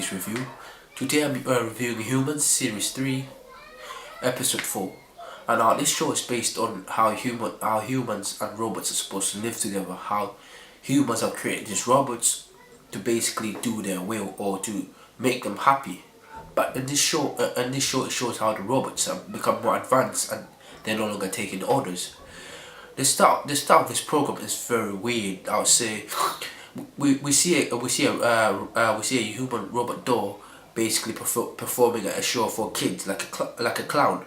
this review. Today I'm reviewing Humans Series 3, Episode 4. And this show is based on how humans and robots are supposed to live together. How humans have created these robots to basically do their will or to make them happy. But in this show, it shows how the robots have become more advanced and they're no longer taking orders. The start of this program is very weird. I would say we see a human robot doll basically performing at a show for kids like a clown.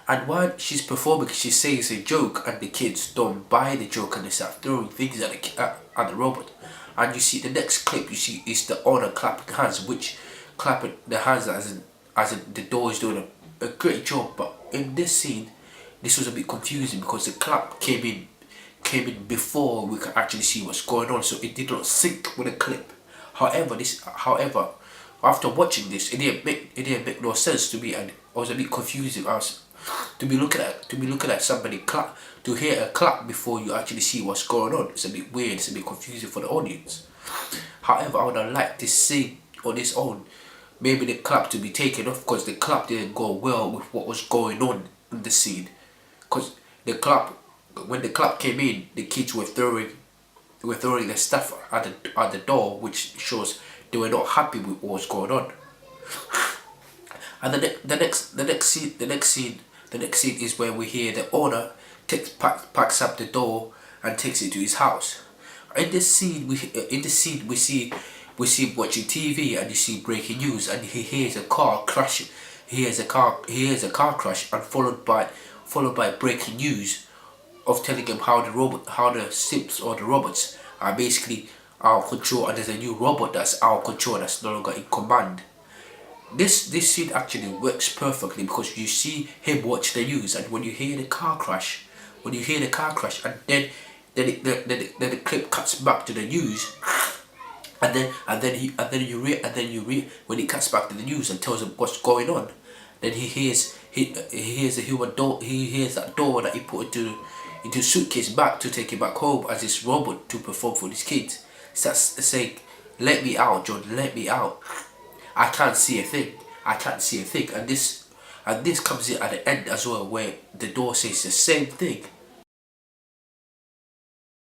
And while she's performing, she says a joke, and the kids don't buy the joke and they start throwing things at the robot. And you see the next clip, you see is the owner clapping hands, which clapping the hands as in the doll is doing a great job. But in this scene, this was a bit confusing because the clap came in before we could actually see what's going on, so it did not sync with the clip. However, after watching this, it didn't make no sense to me, and I was a bit confused. I was to be looking at somebody clap, to hear a clap before you actually see what's going on. It's a bit weird. It's a bit confusing for the audience. However, I would have liked this scene on its own. Maybe the clap to be taken off because the clap didn't go well with what was going on in the scene. Because when the clap came in, the kids were throwing their stuff at the door, which shows they were not happy with what was going on. And the next scene is where we hear the owner packs up the doll and takes it to his house. In this scene, we see watching TV, and you see breaking news, and he hears a car crash. He hears a car crash, and followed by breaking news of telling him how the Sims or the robots are basically out of control, and there's a new robot that's out of control, that's no longer in command. This scene actually works perfectly because you see him watch the news, and when you hear the car crash, and then the clip cuts back to the news, and then when it cuts back to the news and tells him what's going on, then he hears a human door. He hears that door that he put into suitcase back to take it back home as his robot to perform for his kids. Starts saying, "Let me out, John. Let me out. I can't see a thing. I can't see a thing." And this comes in at the end as well, where the door says the same thing.